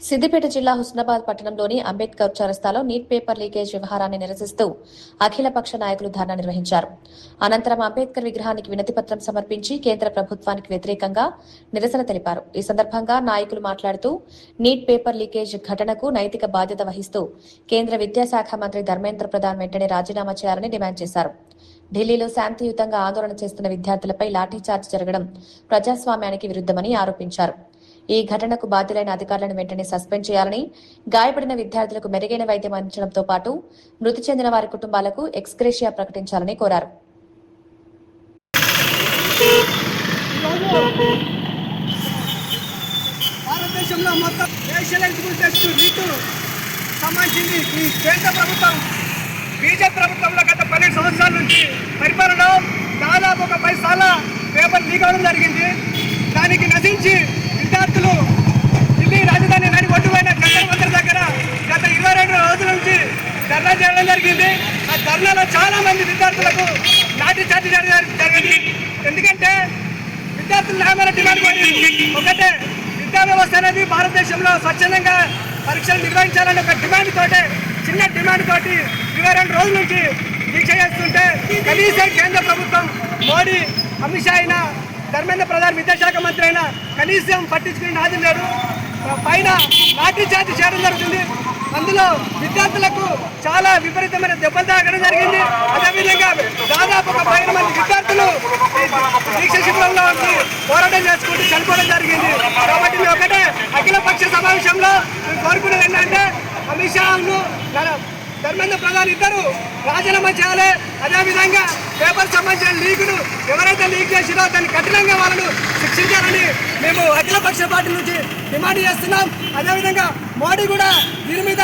సిద్దిపేట జిల్లా హుస్నాబాద్ పట్టణంలోని అంబేద్కర్ చౌరస్తాలో నీట్ పేపర్ లీకేజ్ వ్యవహారాన్ని నిరసిస్తూ అఖిలపక్ష నాయకులు ధర్నా నిర్వహించారు. అనంతరం అంబేద్కర్ విగ్రహానికి వినతిపత్రం సమర్పించి కేంద్ర ప్రభుత్వానికి వ్యతిరేకంగా నిరసన తెలిపారు. ఈ సందర్భంగా నాయకులు మాట్లాడుతూ నీట్ పేపర్ లీకేజ్ ఘటనకు నైతిక బాధ్యత వహిస్తూ కేంద్ర విద్యాశాఖ మంత్రి ధర్మేంద్ర ప్రధాన్ వెంటనే రాజీనామా చేయాలని డిమాండ్ చేశారు. ఢిల్లీలో శాంతియుతంగా ఆందోళన చేస్తున్న విద్యార్థులపై లాఠీచార్జ్ జరగడం ప్రజాస్వామ్యానికి విరుద్దమని ఆరోపించారు. ఈ ఘటనకు బాధ్యులైన అధికారులను వెంటనే సస్పెండ్ చేయాలని, గాయపడిన విద్యార్థులకు మెరుగైన వైద్యం అందించడంతో పాటు మృతి చెందిన వారి కుటుంబాలకు ఎక్స్గ్రేషియా ప్రకటించాలని కోరారు. భారతదేశంలో మొత్తం నేషనల్ ఎలిజిబుల్ టెస్ట్ నీట్ సంబంధించింది ఈ కేంద్ర ప్రభుత్వం బీజేపీ ప్రభుత్వంలో గత 12 సంవత్సరాల నుంచి పరిపాలన దాదాపు ఒక 10 సార్లు పేపర్ లీక్ అవడం జరిగింది. దానికి నశించి విద్యార్థులు ఢిల్లీ రాజధాని నడి ఒడ్డుపైన జంతర్ మంతర్ దగ్గర గత 22 రోజుల నుంచి ధర్నా చేయడం జరిగింది. ఆ ధర్నాలో చాలా మంది విద్యార్థులకు లాఠీ చార్జ్ జరిగింది. ఎందుకంటే విద్యార్థులు న్యాయమైన డిమాండ్ ఒకటే, విద్యా వ్యవస్థ అనేది భారతదేశంలో స్వచ్ఛందంగా పరీక్షలు నిర్వహించాలని ఒక డిమాండ్ తోటే, చిన్న డిమాండ్ తోటి 22 రోజుల నుంచి దీక్ష చేస్తుంటే కనీసం కేంద్ర ప్రభుత్వం మోడీ, అమిత్ షా అయినా, ధర్మేంద్ర ప్రధాన్ విద్యాశాఖ మంత్రి అయినా కనీసం పట్టించుకుని నాది లేరు. పైన లాఠీ చార్జ్ చేయడం జరుగుతుంది. అందులో విద్యార్థులకు చాలా విపరీతమైన దెబ్బలు తాగడం జరిగింది. అదేవిధంగా దాదాపు ఒక 10 మంది విద్యార్థులు దీక్ష శిబిరంలో పోరాటం చేసుకుంటూ చనిపోవడం జరిగింది. కాబట్టి మేము ఒకటే అఖిలపక్ష సమావేశంలో కోరుకునేది ఏంటంటే అమిత్ షాను, ధర్మేంద్ర ప్రధాన్ ఇద్దరు రాజీనామా చేయాలి. అదేవిధంగా పేపర్ సంబంధించిన లీకును ఎవరైతే లీక్ చేసినో దాన్ని కఠినంగా వాళ్ళను శిక్షించాలని మేము అఖిలపక్ష పార్టీ నుంచి డిమాండ్ చేస్తున్నాం. అదేవిధంగా మోడీ కూడా దీని మీద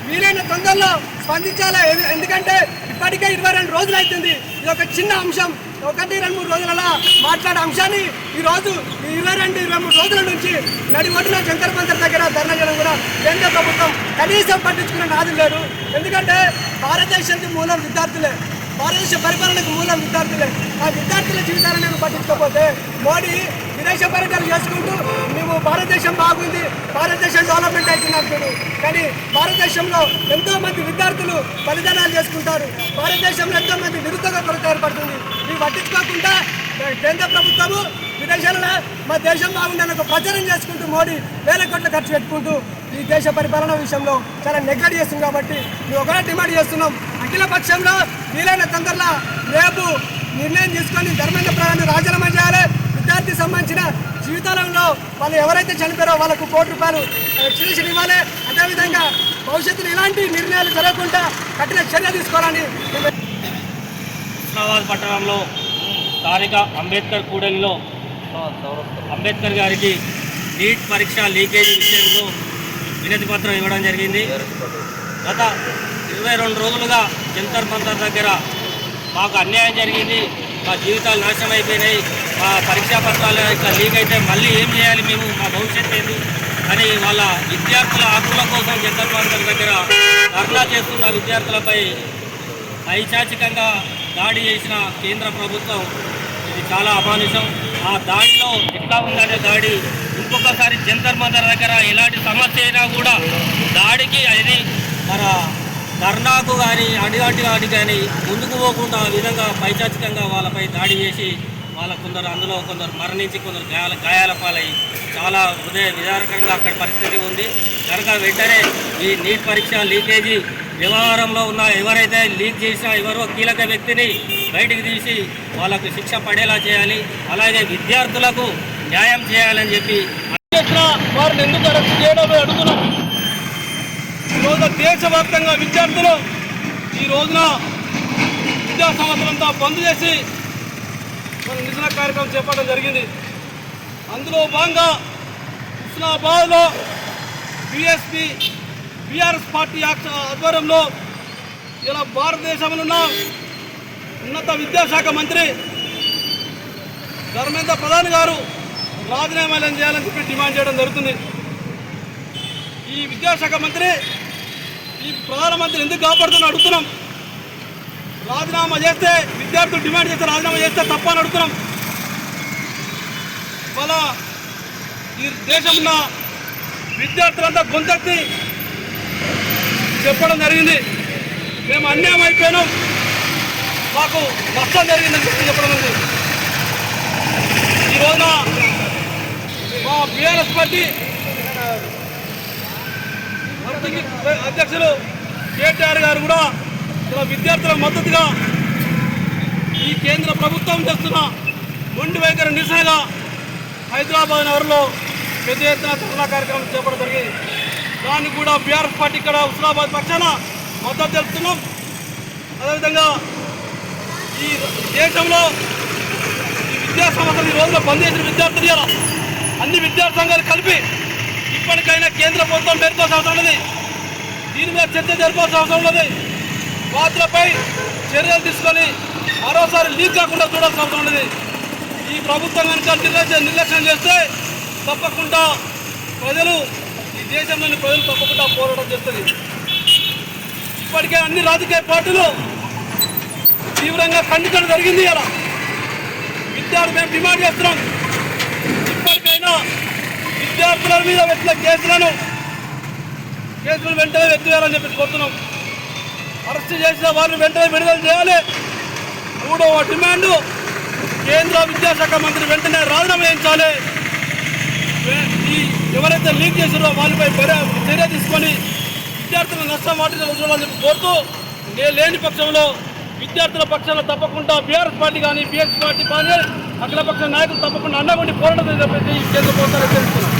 వీలైన తొందరలో స్పందించాలి. ఎందుకంటే ఇప్పటికే 22 రోజులు అవుతుంది. ఇది ఒక చిన్న అంశం, 1-2-3 రోజులలో మాట్లాడే అంశాన్ని ఈరోజు 22-23 రోజుల నుంచి నడి ఒడ్డున జంతర్ మంతర్ దగ్గర ధర్నా చేయడం కూడా కేంద్ర ప్రభుత్వం కనీసం పట్టించుకునే నాది లేదు. ఎందుకంటే భారతదేశానికి మూలం విద్యార్థులే, భారతదేశ పరిపాలనకు మూలం విద్యార్థులే. ఆ విద్యార్థుల జీవితాలను పట్టించుకోకపోతే మోడీ విదేశ పర్యటన చేసుకుంటూ మేము భారతదేశం బాగుంది, భారతదేశం డెవలప్మెంట్ అవుతున్నారు. కానీ భారతదేశంలో ఎంతో మంది విద్యార్థులు బలిదానాలు చేసుకుంటారు. భారతదేశంలో ఎంతో మంది నిరుద్యోగ కొరత ఏర్పడుతుంది. ఇవి పట్టించుకోకుండా కేంద్ర ప్రభుత్వము విదేశాలలో మా దేశం బాగుందని ఒక ప్రచారం చేసుకుంటూ మోడీ వేల కోట్లు ఖర్చు పెట్టుకుంటూ ఈ దేశ పరిపాలన విషయంలో చాలా నెగ్లెక్ట్ చేస్తుంది. కాబట్టి మేము ఒకటే డిమాండ్ చేస్తున్నాం, అఖిల పక్షంలో వీలైన తొందరలో రేపు నిర్ణయం తీసుకొని ధర్మేంద్ర ప్రధాన్ రాజీనామా చేయాలి. విద్యార్థి సంబంధించిన జీవితాలలో వాళ్ళు ఎవరైతే చనిపోయారో వాళ్ళకు ₹1 కోటి ఎక్స్టెన్షన్ ఇవ్వాలి. అదేవిధంగా భవిష్యత్తులో ఇలాంటి నిర్ణయాలు జరగకుండా కఠిన చర్య తీసుకోవాలని. హుస్నాబాద్ పట్టణంలో స్థానిక అంబేద్కర్ కూడలిలో అంబేద్కర్ గారికి నీట్ పరీక్ష లీకేజీ విషయంలో వినతి పత్రం ఇవ్వడం జరిగింది. గత 22 రోజులుగా జంతర్ మంతర్ దగ్గర మాకు అన్యాయం జరిగింది, మా జీవితాలు నాశనం అయిపోయినాయి, మా పరీక్షా పత్రాలు ఇట్లా లీక్ అయితే మళ్ళీ ఏం చేయాలి, మేము మా భవిష్యత్తు ఏంది అని వాళ్ళ విద్యార్థుల హక్కుల కోసం జంతర్ మంతర్ దగ్గర ధర్నా చేస్తున్న విద్యార్థులపై పైశాచికంగా దాడి చేసిన కేంద్ర ప్రభుత్వం ఇది చాలా అమానుషం. ఆ దాడిలో ఎట్లా ఉందంటే దాడి ఇంకొకసారి జంతర్ మంతర్ దగ్గర ఎలాంటి సమస్య అయినా కూడా దాడికి అది మన ధర్నాకు కానీ అడిగాటి కానీ ముందుకు పోకుండా ఆ విధంగా పైచాచికంగా వాళ్ళపై దాడి చేసి అందులో కొందరు మరణించి కొందరు గాయాల పాలై చాలా హృదయ విదారకంగా అక్కడ పరిస్థితి ఉంది. కనుక వెంటనే ఈ నీట్ పరీక్ష లీకేజీ వ్యవహారంలో ఉన్న ఎవరైతే లీక్ చేసినా ఎవరో కీలక వ్యక్తిని బయటికి తీసి వాళ్ళకు శిక్ష పడేలా చేయాలి. అలాగే విద్యార్థులకు న్యాయం చేయాలని చెప్పి వారిని ఎందుకు అరెస్ట్ చేయడం అడుగుతున్నాం. ఈరోజు దేశవ్యాప్తంగా విద్యార్థులు ఈ రోజున విద్యా సంవత్సరంతో బంద్ చేసి నిరసన కార్యక్రమం చేపట్టడం జరిగింది. అందులో భాగంగా హుస్నాబాద్లో బీఆర్ఎస్ పార్టీ ఆధ్వర్యంలో ఇలా భారతదేశంలో ఉన్న ఉన్నత విద్యాశాఖ మంత్రి ధర్మేంద్ర ప్రధాన్ గారు రాజీనామా చేయాలని చెప్పి డిమాండ్ చేయడం జరుగుతుంది. ఈ విద్యాశాఖ మంత్రి ఈ ప్రధానమంత్రి ఎందుకు కాపాడుతున్నా అడుగుతున్నాం. రాజీనామా చేస్తే విద్యార్థులు డిమాండ్ చేస్తే రాజీనామా చేస్తే తప్ప అని అడుగుతున్నాం. వాళ్ళ ఈ దేశంలో విద్యార్థులంతా గొంతెత్తి చెప్పడం జరిగింది. మేము అన్యాయం అయిపోయినాం, మాకు నష్టం జరిగిందని చెప్పడం ఉంది. ఈ రోజున మా బీఆర్ఎస్ పార్టీ అధ్యక్షులు కేటీఆర్ గారు కూడా ఇలా విద్యార్థుల మద్దతుగా ఈ కేంద్ర ప్రభుత్వం చేస్తున్న మొండి వైఖరి నిరసనగా హైదరాబాద్ నగరంలో పెద్ద ఎత్తున ధర్నా కార్యక్రమం చేపట్టడం జరిగింది. దానికి కూడా బీఆర్ఎస్ పార్టీ ఇక్కడ హుస్నాబాద్ పక్షాన మద్దతు తెలుపుతున్నాం. అదేవిధంగా ఈ దేశంలో ఈ విద్యా సంస్థలు ఈ రోజులో బంద్ చేసిన విద్యార్థులు అన్ని విద్యార్థి సంఘాలు కలిపి ఇప్పటికైనా కేంద్ర ప్రభుత్వం పేర్కోవాల్సిన అవసరం ఉన్నది. దీని మీద చర్చ జరపాల్సిన అవసరం ఉన్నది. వాటిపై చర్యలు తీసుకొని మరోసారి లీక్ కాకుండా చూడాల్సిన అవసరం ఉన్నది. ఈ ప్రభుత్వం కనుక నిర్లక్ష్యం చేస్తే తప్పకుండా ప్రజలు ఈ దేశంలోని ప్రజలు తప్పకుండా పోరాటం చేస్తుంది. ఇప్పటికే అన్ని రాజకీయ పార్టీలు తీవ్రంగా ఖండించడం జరిగింది. ఇలా విద్యార్థులు మేము డిమాండ్ చేస్తున్నాం, ఇప్పటికైనా విద్యార్థుల మీద పెట్టిన కేసులు వెంటనే ఎత్తివేయాలని చెప్పి కోరుతున్నాం. అరెస్ట్ చేసిన వారిని వెంటనే విడుదల చేయాలి. మూడవ డిమాండు కేంద్ర విద్యాశాఖ మంత్రి వెంటనే రాజీనామా చేయించాలి. ఈ ఎవరైతే లీక్ చేశారో వాళ్ళపై చర్య తీసుకొని విద్యార్థుల నష్టం వాటిని చూడాలని చెప్పి కోరుతూ లేని పక్షంలో విద్యార్థుల పక్షాన తప్పకుండా బీఆర్ఎస్ పార్టీ కానీ బీఎస్ పార్టీ కానీ అఖిలపక్ష నాయకులు తప్పకుండా అండగుండి పోరాటం చెప్పేసి కేంద్ర ప్రభుత్వాన్ని తెలుస్తున్నారు.